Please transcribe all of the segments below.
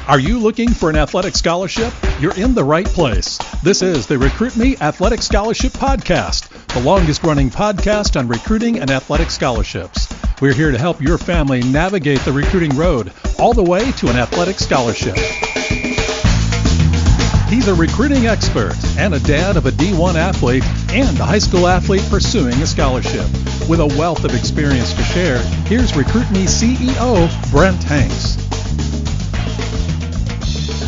Are you looking for an athletic scholarship? You're in the right place. This is the Recruit Me Athletic Scholarship Podcast, the longest running podcast on recruiting and athletic scholarships. We're here to help your family navigate the recruiting road all the way to an athletic scholarship. He's a recruiting expert and a dad of a D1 athlete and a high school athlete pursuing a scholarship. With a wealth of experience to share, here's Recruit Me CEO Brent Hanks.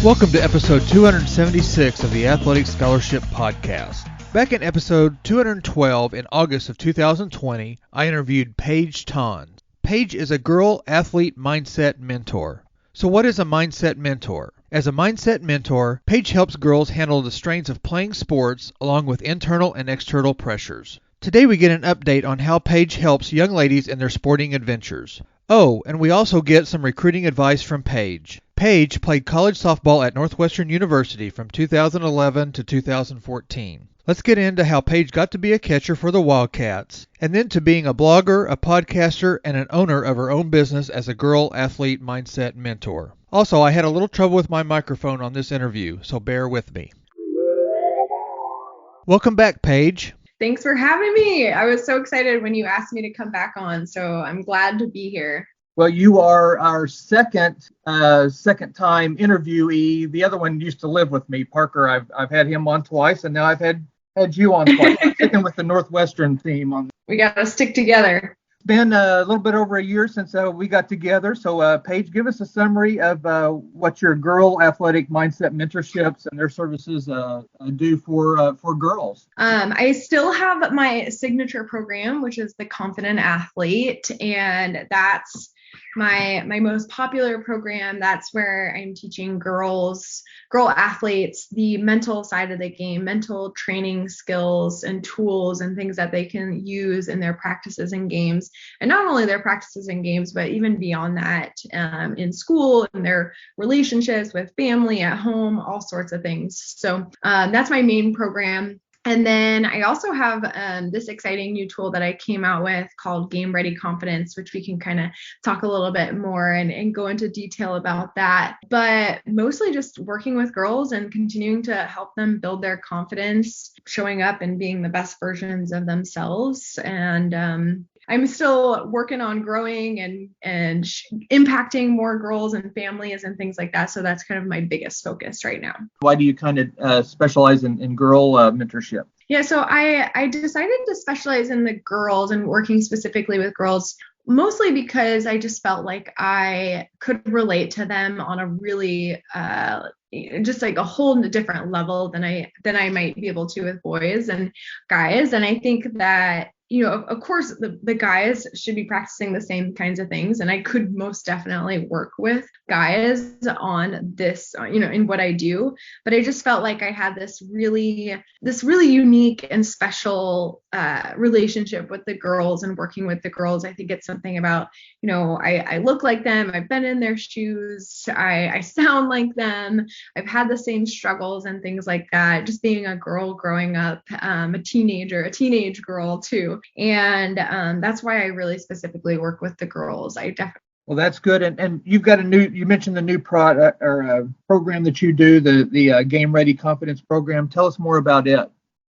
Welcome to episode 276 of the Athletic Scholarship Podcast. Back in episode 212 in August of 2020, I interviewed Paige Tonz. Paige is a girl athlete mindset mentor. So what is a mindset mentor? As a mindset mentor, Paige helps girls handle the strains of playing sports along with internal and external pressures. Today we get an update on how Paige helps young ladies in their sporting adventures. Oh, and we also get some recruiting advice from Paige. Paige played college softball at Northwestern University from 2011 to 2014. Let's get into how Paige got to be a catcher for the Wildcats, and then to being a blogger, a podcaster, and an owner of her own business as a girl athlete mindset mentor. Also, I had a little trouble with my microphone on this interview, so bear with me. Welcome back, Paige. Thanks for having me. I was so excited when you asked me to come back on, so I'm glad to be here. Well, you are our second time interviewee. The other one used to live with me, Parker. I've had him on twice, and now I've had you on twice. I'm sticking with the Northwestern theme on. We got to stick together. It's been a little bit over a year since we got together. So, Paige, give us a summary of what your girl athletic mindset mentorships and their services do for girls. I still have my signature program, which is the Confident Athlete, and that's my most popular program. That's where I'm teaching girl athletes the mental side of the game, mental training skills and tools and things that they can use in their practices and games. And not only their practices and games, but even beyond that, in school and their relationships with family at home, all sorts of things. So that's my main program. And then I also have this exciting new tool that I came out with called Game Ready Confidence, which we can kind of talk a little bit more and go into detail about that. But mostly just working with girls and continuing to help them build their confidence, showing up and being the best versions of themselves. And I'm still working on growing and impacting more girls and families and things like that. So that's kind of my biggest focus right now. Why do you kind of specialize in girl mentorship? Yeah, so I decided to specialize in the girls and working specifically with girls, mostly because I just felt like I could relate to them on a really just like a whole different level than I might be able to with boys and guys. And I think that, you know, of course, the guys should be practicing the same kinds of things. And I could most definitely work with guys on this, you know, in what I do. But I just felt like I had this really unique and special relationship with the girls and working with the girls. I think it's something about, you know, I look like them. I've been in their shoes. I sound like them. I've had the same struggles and things like that. Just being a girl growing up, a teenage girl too. And that's why I really specifically work with the girls. Well, that's good. And you've got you mentioned the new product or program that you do, the Game Ready Confidence program. Tell us more about it.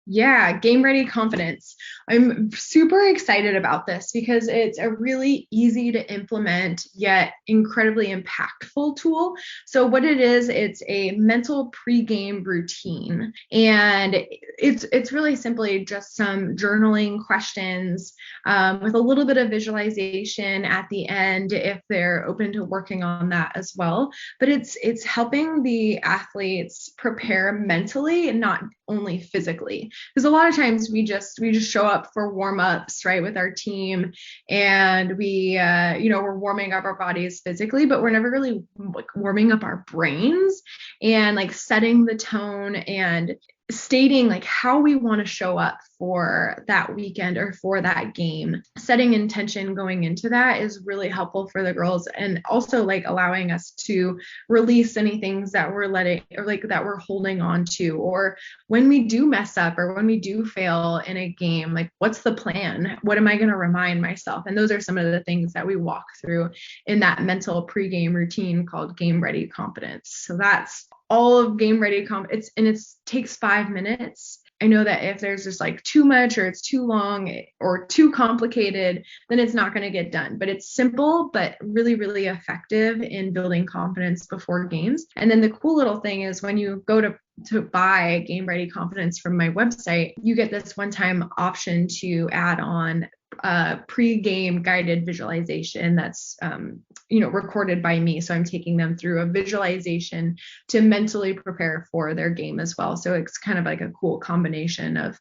Yeah, Game Ready Confidence. I'm super excited about this because it's a really easy to implement yet incredibly impactful tool. So what it is, it's a mental pregame routine. And it's really simply just some journaling questions with a little bit of visualization at the end if they're open to working on that as well. But it's helping the athletes prepare mentally and not only physically. Because a lot of times we just show up for warm-ups, right, with our team, and we're warming up our bodies physically, but we're never really like warming up our brains and like setting the tone and stating like how we want to show up for that weekend or for that game. Setting intention going into that is really helpful for the girls, and also like allowing us to release any things that we're letting or like that we're holding on to, or when we do mess up or when we do fail in a game, like what's the plan? What am I going to remind myself? And those are some of the things that we walk through in that mental pregame routine called Game Ready Confidence. So that's all of Game Ready Confidence, and it takes 5 minutes. I know that if there's just like too much or it's too long or too complicated, then it's not going to get done. But it's simple, but really, really effective in building confidence before games. And then the cool little thing is when you go to buy Game Ready Confidence from my website, you get this one-time option to add on pre-game guided visualization that's recorded by me. So I'm taking them through a visualization to mentally prepare for their game as well. So it's kind of like a cool combination of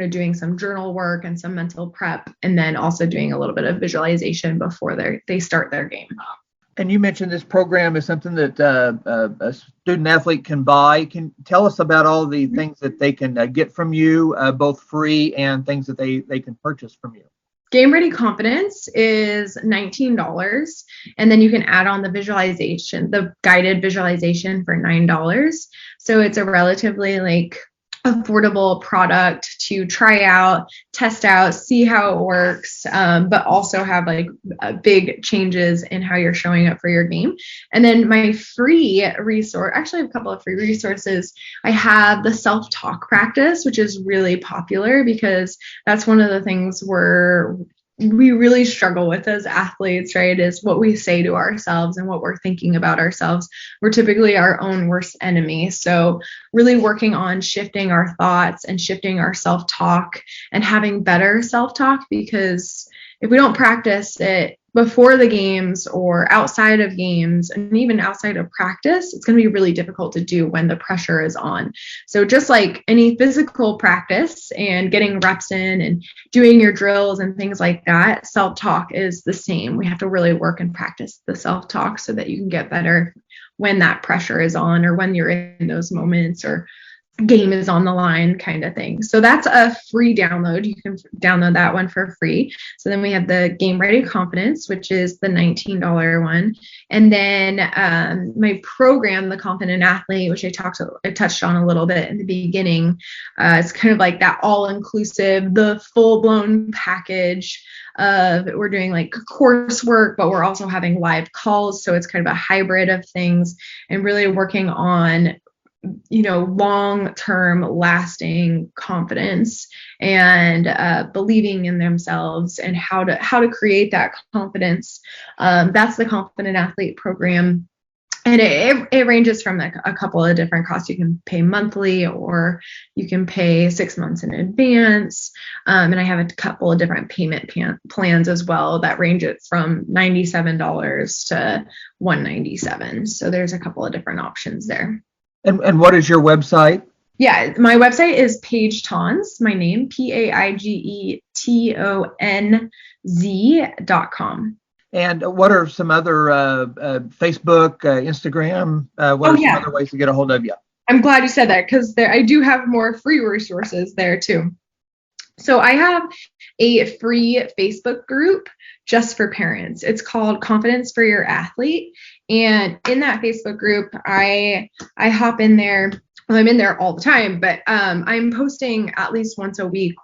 doing some journal work and some mental prep, and then also doing a little bit of visualization before they start their game. And you mentioned this program is something that a student athlete can buy. Can you tell us about all the things that they can get from you, both free and things that they can purchase from you? Game Ready Confidence is $19, and then you can add on the visualization, the guided visualization for $9. So it's a relatively affordable product to try out, test out, see how it works, but also have big changes in how you're showing up for your game. And then my free resource, actually I have a couple of free resources. I have the self-talk practice, which is really popular because that's one of the things we really struggle with as athletes, right? Is what we say to ourselves and what we're thinking about ourselves. We're typically our own worst enemy. So really working on shifting our thoughts and shifting our self-talk and having better self-talk, because if we don't practice it before the games or outside of games and even outside of practice, it's going to be really difficult to do when the pressure is on. So just like any physical practice and getting reps in and doing your drills and things like that, self-talk is the same. We have to really work and practice the self-talk so that you can get better when that pressure is on or when you're in those moments or game is on the line kind of thing. So that's a free download. You can download that one for free. So then we have the Game Ready Confidence, which is the $19 one. And then my program, the Confident Athlete, which I touched on a little bit in the beginning. It's kind of like that all-inclusive, the full-blown package of we're doing coursework, but we're also having live calls. So it's kind of a hybrid of things and really working on long-term lasting confidence and believing in themselves and how to create that confidence. That's the Confident Athlete program. And it ranges from a couple of different costs. You can pay monthly or you can pay 6 months in advance. And I have a couple of different payment plans as well that range it from $97 to $197. So there's a couple of different options there. And what is your website? Yeah, my website is Paige Tonz, my name, PaigeTonz.com. And what are some other Facebook, Instagram? What are some other ways to get a hold of you? I'm glad you said that because I do have more free resources there too. So I have a free Facebook group just for parents. It's called Confidence for Your Athlete. And in that Facebook group, I hop in there. Well, I'm in there all the time, but I'm posting at least once a week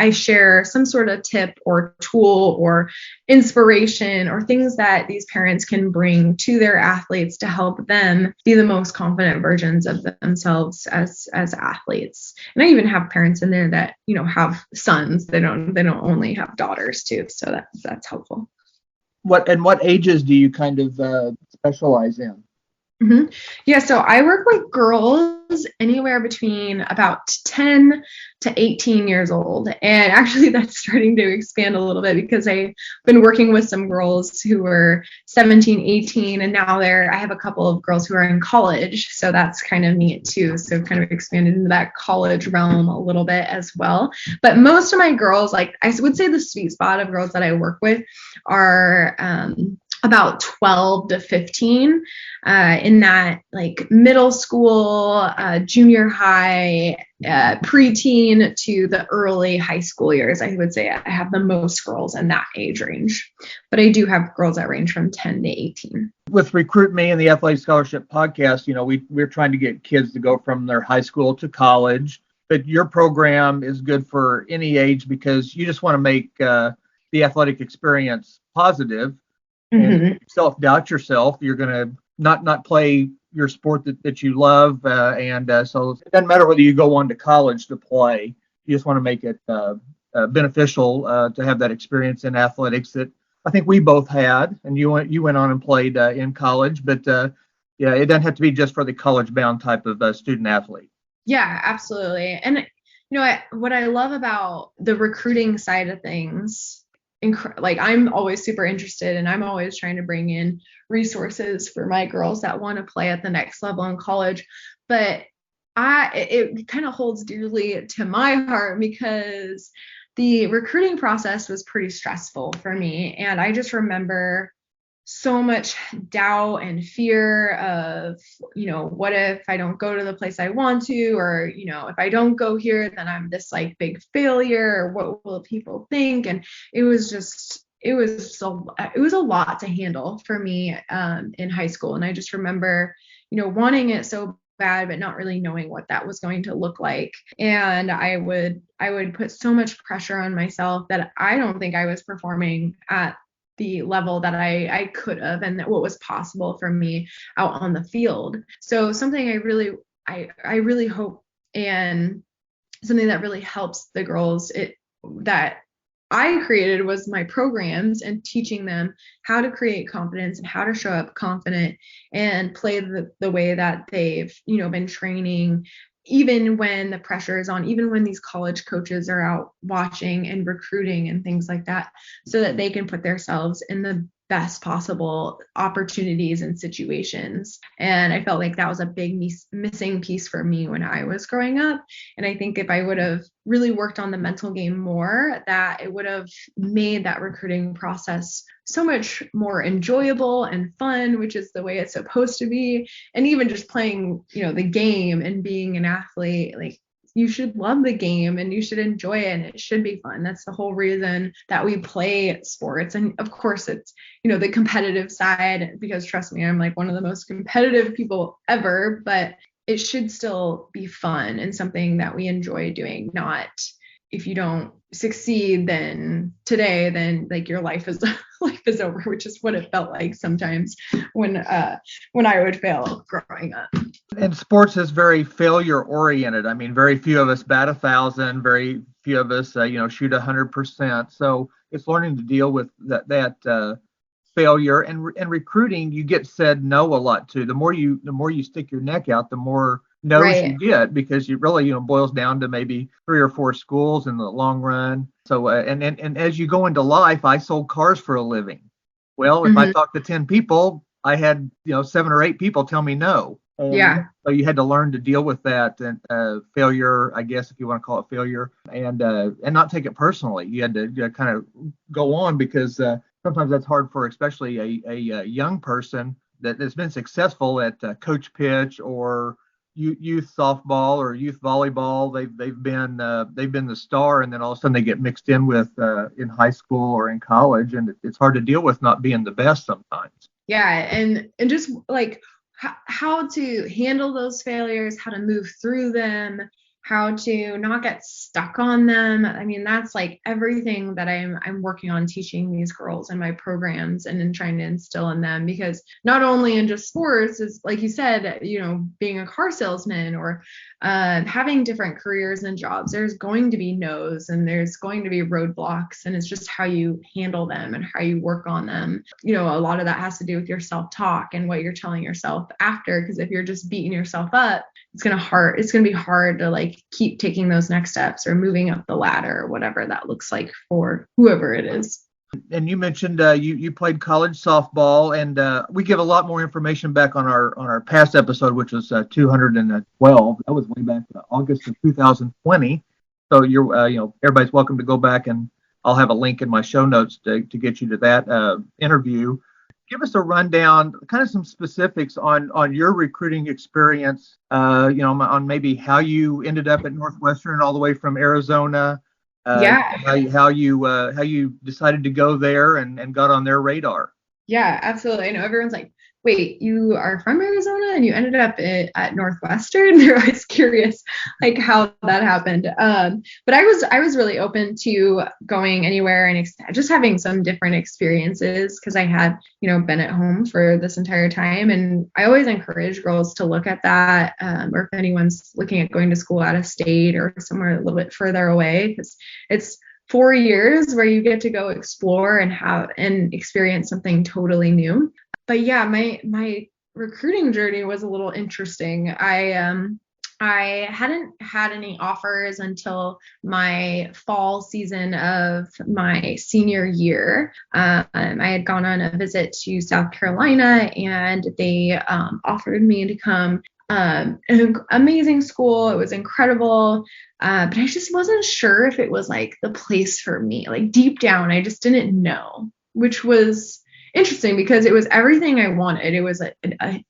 I share some sort of tip or tool or inspiration or things that these parents can bring to their athletes to help them be the most confident versions of themselves as athletes. And I even have parents in there that, have sons. They don't only have daughters too. So that's helpful. What ages do you kind of specialize in? Mm-hmm. Yeah, so I work with girls anywhere between about 10 to 18 years old. And actually that's starting to expand a little bit because I've been working with some girls who were 17, 18, and now I have a couple of girls who are in college. So that's kind of neat too. So kind of expanded into that college realm a little bit as well. But most of my girls, I would say the sweet spot of girls that I work with are about 12 to 15 in that like middle school, junior high, preteen to the early high school years. I would say I have the most girls in that age range, but I do have girls that range from 10 to 18. With Recruit Me and the Athletic Scholarship Podcast, we're trying to get kids to go from their high school to college, but your program is good for any age because you just want to make the athletic experience positive. And if you self-doubt yourself, you're going to not play your sport that you love. So it doesn't matter whether you go on to college to play. You just want to make it beneficial to have that experience in athletics that I think we both had. And you went on and played in college. But, it doesn't have to be just for the college-bound type of student athlete. Yeah, absolutely. And, what I love about the recruiting side of things, I'm always super interested and I'm always trying to bring in resources for my girls that want to play at the next level in college. But it kind of holds dearly to my heart because the recruiting process was pretty stressful for me. And I just remember so much doubt and fear of, what if I don't go to the place I want to, or, if I don't go here, then I'm this like big failure, or what will people think? And it was a lot to handle for me in high school. And I just remember, wanting it so bad, but not really knowing what that was going to look like. And I would put so much pressure on myself that I don't think I was performing at the level that I could have and what was possible for me out on the field. So something I really hope, and something that really helps the girls that I created was my programs and teaching them how to create confidence and how to show up confident and play the way that they've, been training, even when the pressure is on, even when these college coaches are out watching and recruiting and things like that, so that they can put themselves in the best possible opportunities and situations. And I felt like that was a big missing piece for me when I was growing up. And I think if I would have really worked on the mental game more, that it would have made that recruiting process so much more enjoyable and fun, which is the way it's supposed to be. And even just playing, the game and being an athlete, like, you should love the game and you should enjoy it and it should be fun. That's the whole reason that we play sports. And of course it's, the competitive side, because trust me, I'm like one of the most competitive people ever, but it should still be fun and something that we enjoy doing. Not if you don't succeed then like your life is over, which is what it felt like sometimes when I would fail growing up. And sports is very failure oriented. I mean, very few of us bat 1,000. Very few of us, shoot 100%. So it's learning to deal with that failure. And recruiting, you get said no a lot too. The more you stick your neck out, the more no's Right. you get, because you really, boils down to maybe 3 or 4 schools in the long run. So and as you go into life, I sold cars for a living. Well, if I talked to 10 people, I had 7 or 8 people tell me no. And Yeah. So you had to learn to deal with that and failure, I guess, if you want to call it failure, and not take it personally. You had to kind of go on, because sometimes that's hard for especially a young person that's been successful at coach pitch or youth softball or youth volleyball. They've been the star, and then all of a sudden they get mixed in with in high school or in college, and it's hard to deal with not being the best sometimes. Yeah. And just like how to handle those failures, how to move through them, how to not get stuck on them. I mean, that's like everything that I'm working on teaching these girls in my programs and in trying to instill in them, because not only in just sports is, like you said, being a car salesman or having different careers and jobs, there's going to be no's and there's going to be roadblocks, and it's just how you handle them and how you work on them. A lot of that has to do with your self-talk and what you're telling yourself after, because if you're just beating yourself up, it's going to be hard to like keep taking those next steps or moving up the ladder or whatever that looks like for whoever it is. And you mentioned you played college softball, and we give a lot more information back on our past episode, which was 212. That was way back August of 2020. So you're everybody's welcome to go back, and I'll have a link in my show notes to get you to that interview. give us a rundown, kind of some specifics on your recruiting experience, on maybe how you ended up at Northwestern all the way from Arizona, Yeah. how you decided to go there and got on their radar. Yeah, absolutely. I know everyone's like, wait, you are from Arizona and you ended up at Northwestern? They're always curious, like how that happened. But I was really open to going anywhere and just having some different experiences because I had, been at home for this entire time. And I always encourage girls to look at that, or if anyone's looking at going to school out of state or somewhere a little bit further away, because it's 4 years where you get to go explore and experience something totally new. But yeah, my recruiting journey was a little interesting. I hadn't had any offers until my fall season of my senior year. I had gone on a visit to South Carolina, and they offered me to come. An amazing school. It was incredible. But I just wasn't sure if it was like the place for me. Like deep down, I just didn't know, which was interesting because it was everything I wanted. It was a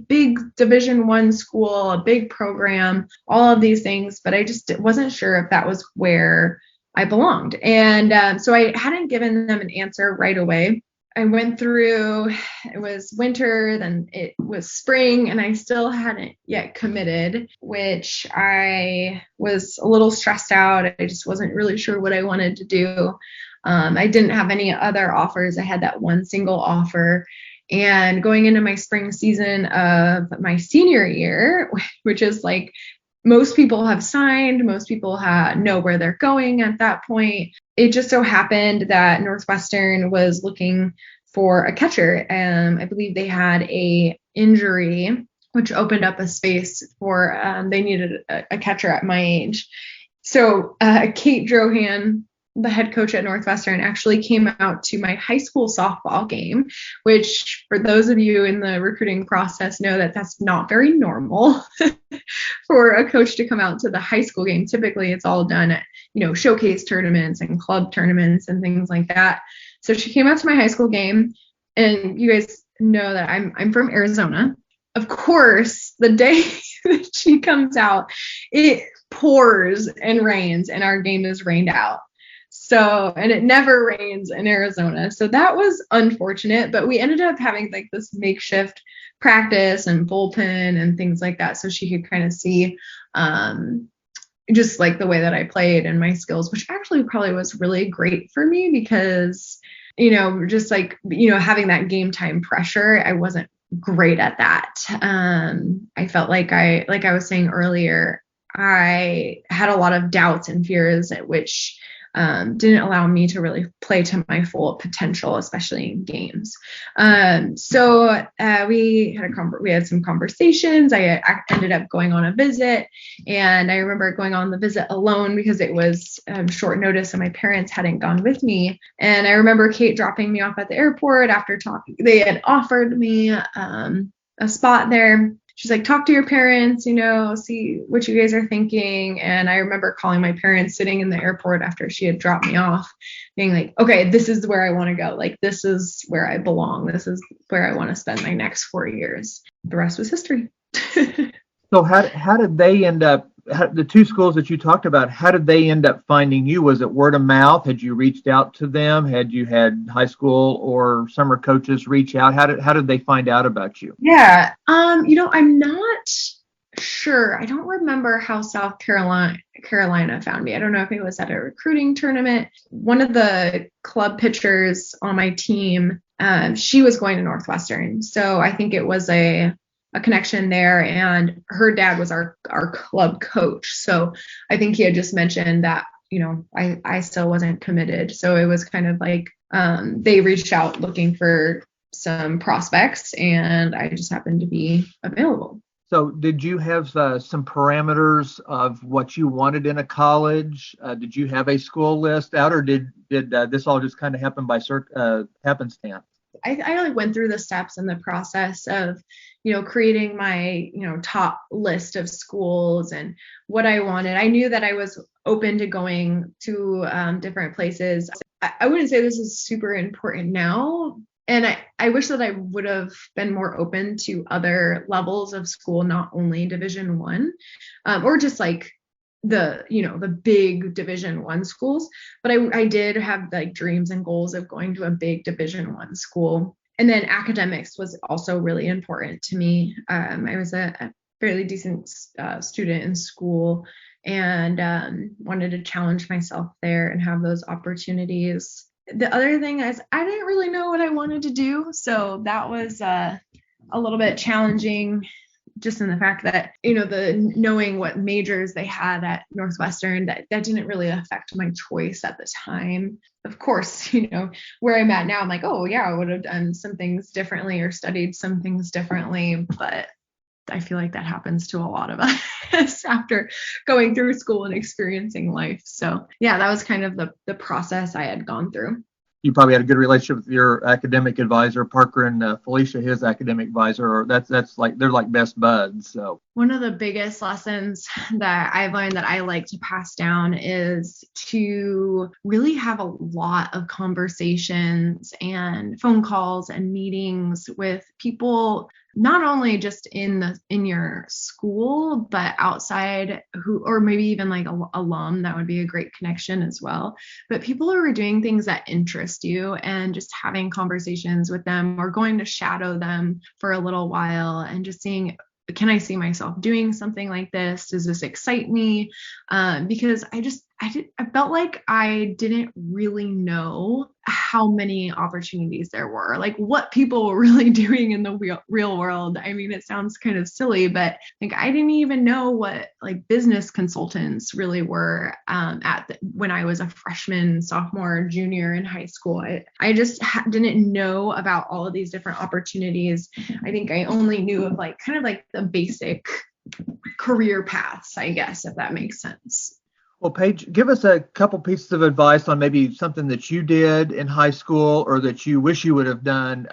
big Division I school, a big program, all of these things, but I just wasn't sure if that was where I belonged. And so I hadn't given them an answer right away. I went through, it was winter, then it was spring, and I still hadn't yet committed, which I was a little stressed out. I just wasn't really sure what I wanted to do. I didn't have any other offers. I had that one single offer. And going into my spring season of my senior year, which is like most people have signed, most people know where they're going at that point. It just so happened that Northwestern was looking for a catcher. I believe they had a injury, which opened up a space for, they needed a catcher at my age. So Kate Drohan, the head coach at Northwestern, actually came out to my high school softball game, which for those of you in the recruiting process know that that's not very normal for a coach to come out to the high school game. Typically it's all done at, showcase tournaments and club tournaments and things like that. So she came out to my high school game, and you guys know that I'm from Arizona. Of course, the day that she comes out, it pours and rains, and our game is rained out. So, and it never rains in Arizona. So that was unfortunate, but we ended up having like this makeshift practice and bullpen and things like that. So she could kind of see just like the way that I played and my skills, which actually probably was really great for me because, just like, having that game time pressure, I wasn't great at that. I felt like I was saying earlier, I had a lot of doubts and fears at which didn't allow me to really play to my full potential, especially in games. So we had some conversations. I ended up going on a visit, and I remember going on the visit alone because it was short notice and my parents hadn't gone with me. And I remember Kate dropping me off at the airport after talking. They had offered me a spot there. She's like, talk to your parents, see what you guys are thinking. And I remember calling my parents sitting in the airport after she had dropped me off, being like, okay, this is where I want to go. Like, this is where I belong. This is where I want to spend my next 4 years. The rest was history. So how did they end up, the two schools that you talked about, how did they end up finding you? Was it word of mouth? Had you reached out to them? Had you had high school or summer coaches reach out? How did they find out about you? Yeah. I'm not sure. I don't remember how South Carolina found me. I don't know if it was at a recruiting tournament. One of the club pitchers on my team, she was going to Northwestern. So I think it was a connection there, and her dad was our club coach. So I think he had just mentioned that, I still wasn't committed. So it was kind of like they reached out looking for some prospects, and I just happened to be available. So did you have some parameters of what you wanted in a college? Did you have a school list out, or did this all just kind of happen by happenstance? I went through the steps in the process of, creating my, top list of schools and what I wanted. I knew that I was open to going to different places. I wouldn't say this is super important now. And I wish that I would have been more open to other levels of school, not only Division I, or just like the big Division I schools. But I did have like dreams and goals of going to a big Division I school. And then academics was also really important to me. I was a fairly decent student in school, and wanted to challenge myself there and have those opportunities. The other thing is I didn't really know what I wanted to do. So that was a little bit challenging, just in the fact that, the knowing what majors they had at Northwestern, that didn't really affect my choice at the time. Of course, where I'm at now, I'm like, oh yeah, I would have done some things differently or studied some things differently. But I feel like that happens to a lot of us after going through school and experiencing life. So yeah, that was kind of the process I had gone through. You probably had a good relationship with your academic advisor, Parker, and Felicia, his academic advisor, or that's like, they're like best buds. So one of the biggest lessons that I've learned that I like to pass down is to really have a lot of conversations and phone calls and meetings with people, not only just in your school, but outside, or maybe even like alum. That would be a great connection as well. But people who are doing things that interest you, and just having conversations with them, or going to shadow them for a little while and just seeing, can I see myself doing something like this? Does this excite me? Because I felt like I didn't really know how many opportunities there were, like what people were really doing in the real world. I mean, it sounds kind of silly, but like I didn't even know what like business consultants really were when I was a freshman, sophomore, junior in high school. I just didn't know about all of these different opportunities. I think I only knew of like kind of like the basic career paths, I guess, if that makes sense. Well, Paige, give us a couple pieces of advice on maybe something that you did in high school or that you wish you would have done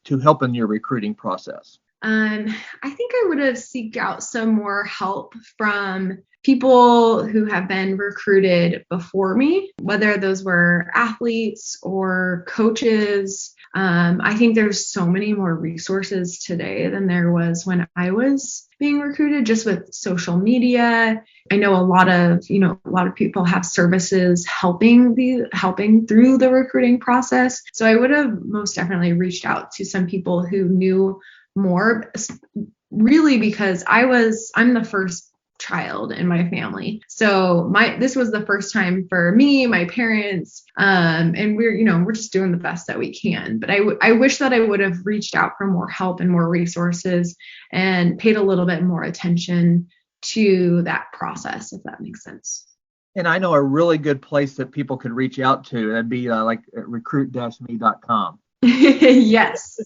to help in your recruiting process. I think I would have sought out some more help from people who have been recruited before me, whether those were athletes or coaches. I think there's so many more resources today than there was when I was being recruited, just with social media. I know a lot of people have services helping through the recruiting process. So I would have most definitely reached out to some people who knew more, really, because I'm the first child in my family. So this was the first time for me, my parents, and we're just doing the best that we can. But I wish that I would have reached out for more help and more resources and paid a little bit more attention to that process, if that makes sense. And I know a really good place that people could reach out to. That'd be like recruit-me.com. Yes,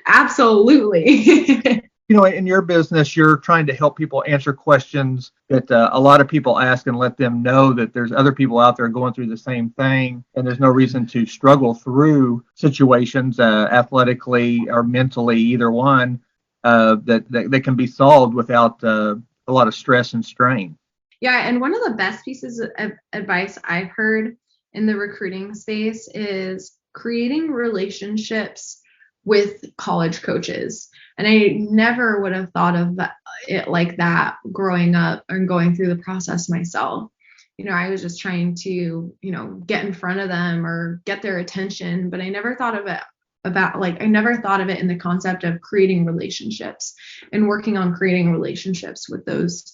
absolutely. In your business, you're trying to help people answer questions that a lot of people ask, and let them know that there's other people out there going through the same thing, and there's no reason to struggle through situations athletically or mentally, either one, that can be solved without a lot of stress and strain. Yeah, and one of the best pieces of advice I've heard in the recruiting space is creating relationships with college coaches. And I never would have thought of it like that growing up and going through the process myself. I was just trying to, get in front of them or get their attention, but I never thought of it in the concept of creating relationships and working on creating relationships with those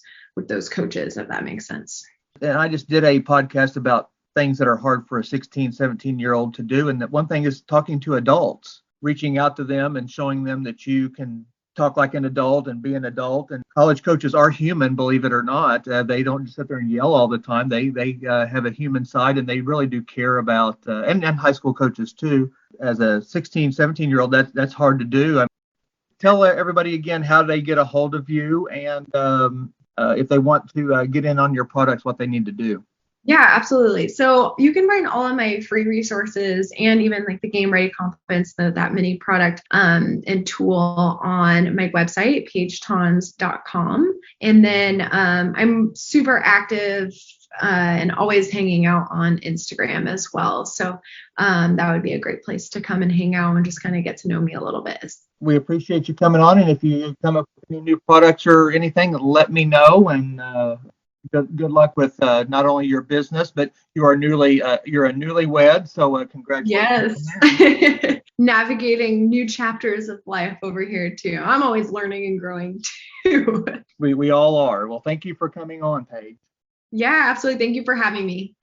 coaches, if that makes sense. And I just did a podcast about things that are hard for a 16, 17-year-old to do. And that one thing is talking to adults, reaching out to them and showing them that you can talk like an adult and be an adult. And college coaches are human, believe it or not. They don't just sit there and yell all the time. They have a human side, and they really do care about, and high school coaches too. As a 16, 17-year-old, that's hard to do. Tell everybody again how they get a hold of you, and if they want to get in on your products, what they need to do. Yeah, absolutely. So you can find all of my free resources and even like the Game Ready Confidence, that mini product and tool on my website, paigetonz.com. And then I'm super active and always hanging out on Instagram as well. So that would be a great place to come and hang out and just kind of get to know me a little bit. We appreciate you coming on, and if you come up with any new products or anything, let me know. And good luck with not only your business, but you're a newlywed. So congratulations. Yes. Navigating new chapters of life over here too. I'm always learning and growing too. We all are. Well, thank you for coming on, Paige. Yeah, absolutely. Thank you for having me.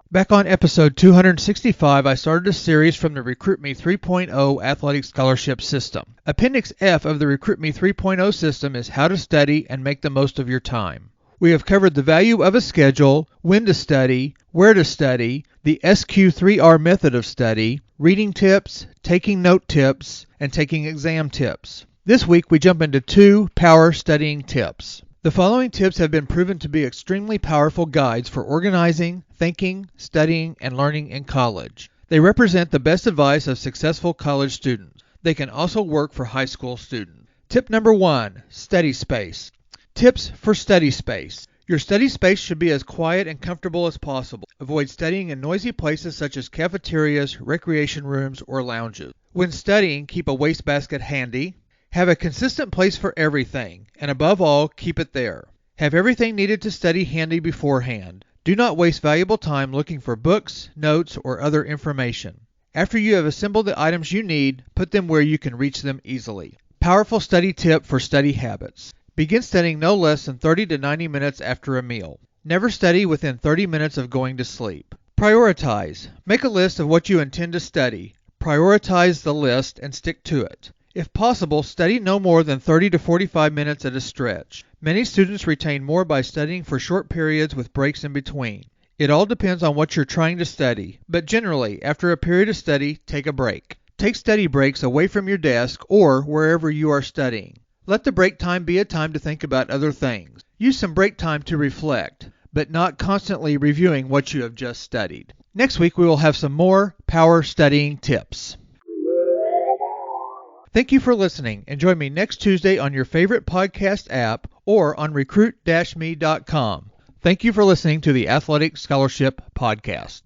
Back on episode 265, I started a series from the Recruit Me 3.0 Athletic Scholarship System. Appendix F of the Recruit Me 3.0 system is how to study and make the most of your time. We have covered the value of a schedule, when to study, where to study, the SQ3R method of study, reading tips, taking note tips, and taking exam tips. This week we jump into 2 power studying tips. The following tips have been proven to be extremely powerful guides for organizing, thinking, studying, and learning in college. They represent the best advice of successful college students. They can also work for high school students. Tip number 1, study space. Tips for study space. Your study space should be as quiet and comfortable as possible. Avoid studying in noisy places such as cafeterias, recreation rooms, or lounges. When studying, keep a wastebasket handy. Have a consistent place for everything, and above all, keep it there. Have everything needed to study handy beforehand. Do not waste valuable time looking for books, notes, or other information. After you have assembled the items you need, put them where you can reach them easily. Powerful study tip for study habits. Begin studying no less than 30 to 90 minutes after a meal. Never study within 30 minutes of going to sleep. Prioritize. Make a list of what you intend to study. Prioritize the list and stick to it. If possible, study no more than 30 to 45 minutes at a stretch. Many students retain more by studying for short periods with breaks in between. It all depends on what you're trying to study, but generally, after a period of study, take a break. Take study breaks away from your desk or wherever you are studying. Let the break time be a time to think about other things. Use some break time to reflect, but not constantly reviewing what you have just studied. Next week, we will have some more power studying tips. Thank you for listening, and join me next Tuesday on your favorite podcast app or on recruit-me.com. Thank you for listening to the Athletic Scholarship Podcast.